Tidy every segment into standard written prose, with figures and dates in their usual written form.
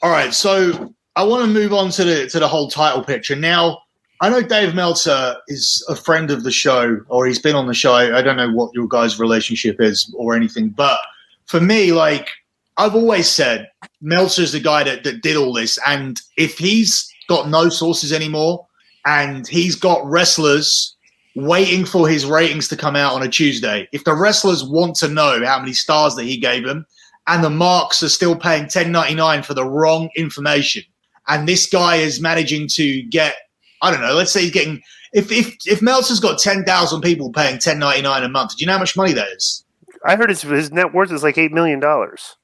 All right, so I want to move on to the whole title picture. Now, I know Dave Meltzer is a friend of the show, or he's been on the show. I don't know what your guys' relationship is or anything, but for me, like, I've always said, Meltzer's the guy that did all this, and if he's got no sources anymore, and he's got wrestlers waiting for his ratings to come out on a Tuesday, if the wrestlers want to know how many stars that he gave them, and the marks are still paying $10.99 for the wrong information, and this guy is managing to get, I don't know, let's say he's getting, if Meltzer's got 10,000 people paying $10.99 a month, do you know how much money that is? I heard his net worth is like $8 million.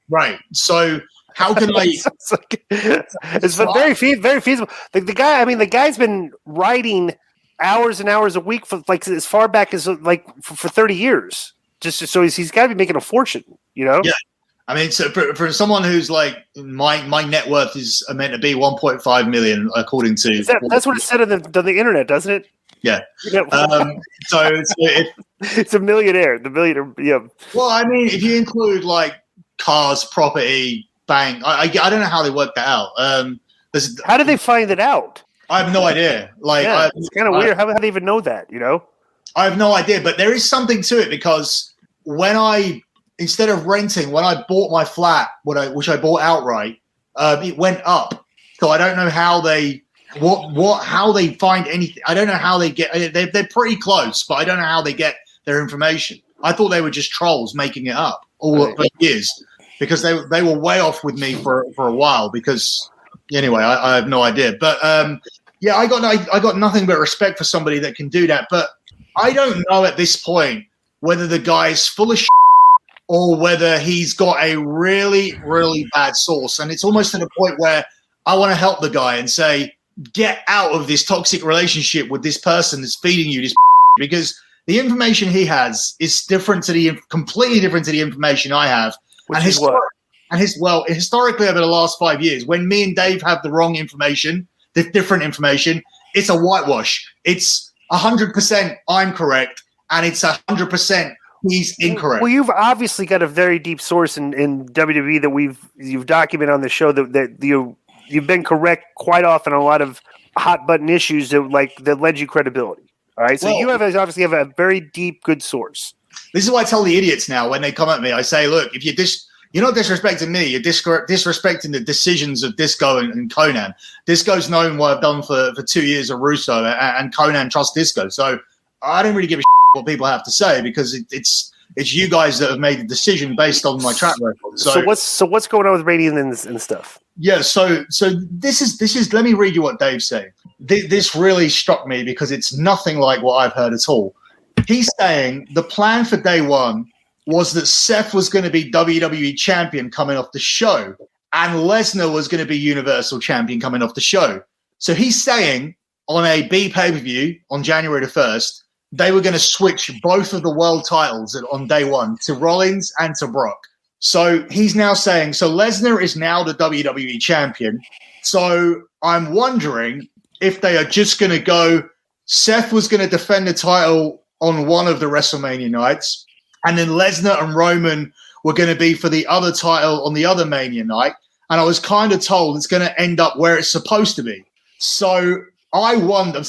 Right. So how can I? It's very feasible. The guy, I mean, the guy's been writing hours and hours a week for like as far back as like for 30 years. Just so he's got to be making a fortune, you know? Yeah. I mean, so for someone who's like my net worth is meant to be 1.5 million, according to that's what it said on the internet, doesn't it? Yeah. So it's a millionaire. The millionaire. Yeah. Well, I mean, if you include like cars, property, bank, I don't know how they work that out. How did they find it out? I have no idea. Like, yeah, it's kind of weird. How do they even know that? You know, I have no idea. But there is something to it because instead of renting, when I bought my flat, which I bought outright, it went up. So I don't know how they how they find anything. I don't know how they get. They're pretty close, but I don't know how they get their information. I thought they were just trolls making it up all the years because they were way off with me for a while. Because anyway, I have no idea. But yeah, I got nothing but respect for somebody that can do that. But I don't know at this point whether the guy is full of shit or whether he's got a really, really bad source. And it's almost to the point where I want to help the guy and say, get out of this toxic relationship with this person that's feeding you this because the information he has is completely different to the information I have. Which is what? Historically over the last 5 years, when me and Dave have the wrong information, the different information, it's a whitewash. It's 100% I'm correct, and it's 100% he's incorrect. Well, you've obviously got a very deep source in WWE that you've documented on the show that you've been correct quite often on a lot of hot button issues that led you credibility. All right, so you obviously have a very deep, good source. This is what I tell the idiots now when they come at me. I say, look, if you're not disrespecting me, you're disrespecting the decisions of Disco and Conan. Disco's known what I've done for 2 years of Russo, and Conan trusts Disco. So I don't really give a what people have to say because it's you guys that have made the decision based on my track record. So what's going on with ratings and stuff? Yeah, so this is. Let me read you what Dave's saying. This really struck me because it's nothing like what I've heard at all. He's saying the plan for day one was that Seth was going to be WWE champion coming off the show, and Lesnar was going to be Universal champion coming off the show. So he's saying on a B pay-per-view on January the 1st, they were going to switch both of the world titles on day one to Rollins and to Brock. So he's now saying, so Lesnar is now the WWE champion. So I'm wondering if they are just going to go, Seth was going to defend the title on one of the WrestleMania nights, and then Lesnar and Roman were going to be for the other title on the other Mania night. And I was kind of told it's going to end up where it's supposed to be. So I wonder, I'm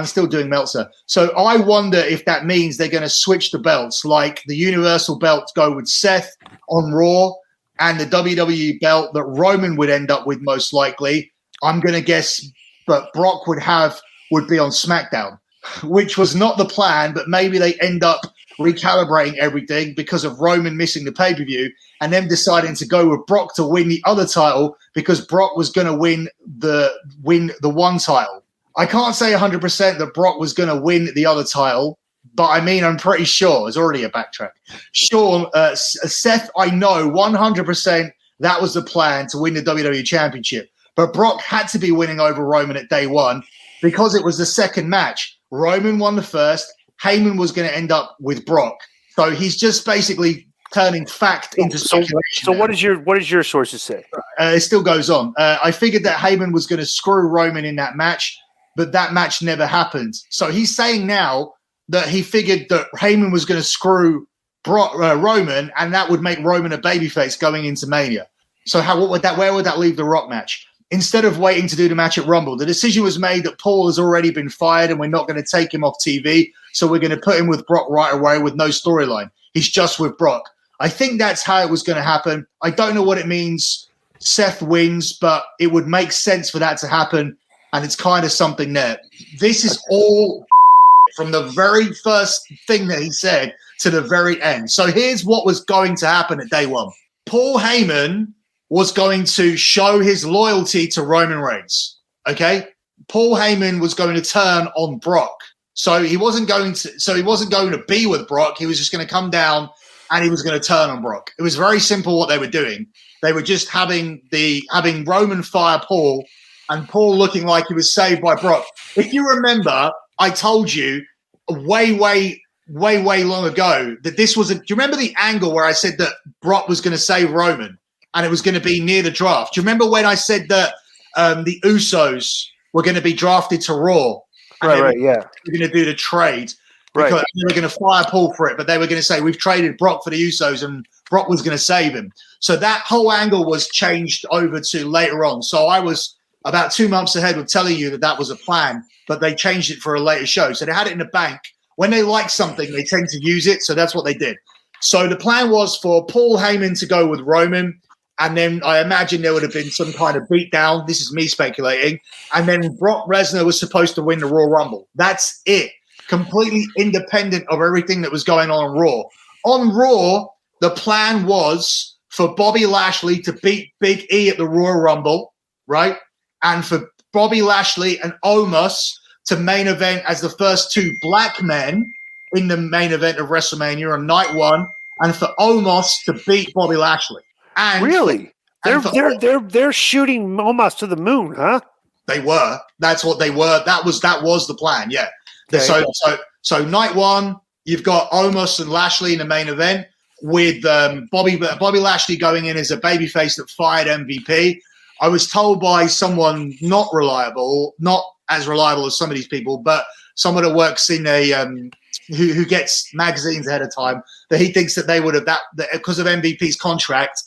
still doing Meltzer. So I wonder if that means they're going to switch the belts, like the Universal belt go with Seth on Raw, and the WWE belt that Roman would end up with most likely, I'm going to guess, but Brock would be on SmackDown, which was not the plan, but maybe they end up recalibrating everything because of Roman missing the pay-per-view and then deciding to go with Brock to win the other title because Brock was going to win the one title. I can't say 100% that Brock was going to win the other title, but I mean, I'm pretty sure. It's already a backtrack. Sure, Seth, I know 100% that was the plan to win the WWE Championship. But Brock had to be winning over Roman at day one because it was the second match. Roman won the first. Heyman was going to end up with Brock. So he's just basically turning fact into speculation. So what is your sources say? It still goes on. I figured that Heyman was going to screw Roman in that match, but that match never happened. So he's saying now that he figured that Heyman was going to screw Roman, and that would make Roman a babyface going into Mania. So where would that leave the Rock match? Instead of waiting to do the match at Rumble, the decision was made that Paul has already been fired and we're not going to take him off TV. So we're going to put him with Brock right away with no storyline. He's just with Brock. I think that's how it was going to happen. I don't know what it means. Seth wins, but it would make sense for that to happen. And it's kind of something there. This is all from the very first thing that he said to the very end. So here's what was going to happen at day one. Paul Heyman was going to show his loyalty to Roman Reigns. Okay? Paul Heyman was going to turn on Brock. So he wasn't going to be with Brock. He was just going to come down and he was going to turn on Brock. It was very simple what they were doing. They were just having Roman fire Paul and Paul looking like he was saved by Brock. If you remember, I told you way long ago that this was do you remember the angle where I said that Brock was going to save Roman and it was going to be near the draft? Do you remember when I said that the Usos were going to be drafted to Raw? Right, yeah. They were going to do the trade. Because they were going to fire Paul for it, but they were going to say, we've traded Brock for the Usos, and Brock was going to save him. So that whole angle was changed over to later on. So I was about 2 months ahead of telling you that was a plan, but they changed it for a later show. So they had it in the bank. When they like something, they tend to use it. So that's what they did. So the plan was for Paul Heyman to go with Roman, and then I imagine there would have been some kind of beatdown. This is me speculating. And then Brock Lesnar was supposed to win the Royal Rumble. That's it. Completely independent of everything that was going on Raw. On Raw, the plan was for Bobby Lashley to beat Big E at the Royal Rumble, right? And for Bobby Lashley and Omos to main event as the first two black men in the main event of WrestleMania on night one, and for Omos to beat Bobby Lashley. And really? They're shooting Omos to the moon, huh? They were. That's what they were. That was the plan, yeah. Okay. So night one, you've got Omos and Lashley in the main event with Bobby Lashley going in as a babyface that fired MVP. I was told by someone not as reliable as some of these people, but someone that works in who gets magazines ahead of time, that he thinks that they would have that because of MVP's contract,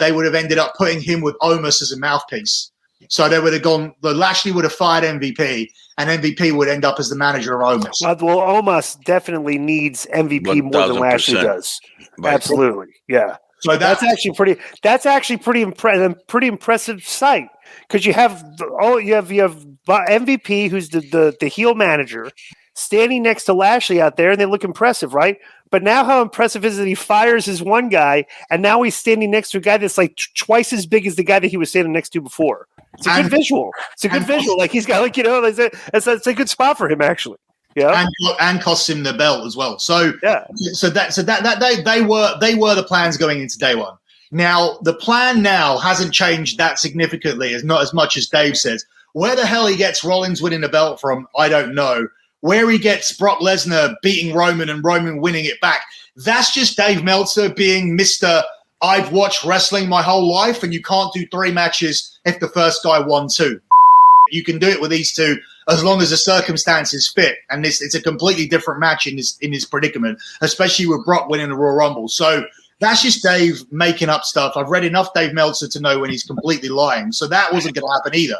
they would have ended up putting him with Omos as a mouthpiece. So they would have gone. The Lashley would have fired MVP, and MVP would end up as the manager of Omos. Well, Omos definitely needs MVP more than Lashley does. Right. Absolutely, yeah. So that's actually pretty. That's actually pretty impressive sight, because you have MVP, who's the heel manager, standing next to Lashley out there, and they look impressive, right? But now how impressive is it that he fires his one guy, and now he's standing next to a guy that's like twice as big as the guy that he was standing next to before. It's a good visual. It's a good visual. Like he's got it's a good spot for him, actually. Yeah, and costs him the belt as well. So yeah, so that they were the plans going into day one. Now the plan now hasn't changed that significantly, not as much as Dave says. Where the hell he gets Rollins winning the belt from, I don't know. Where he gets Brock Lesnar beating Roman and Roman winning it back, that's just Dave Meltzer being Mr. I've watched wrestling my whole life, and you can't do 3 matches if the first guy won 2. You can do it with these two as long as the circumstances fit, and it's a completely different match in this predicament, especially with Brock winning the Royal Rumble. So that's just Dave making up stuff. I've read enough Dave Meltzer to know when he's completely lying. So that wasn't going to happen either.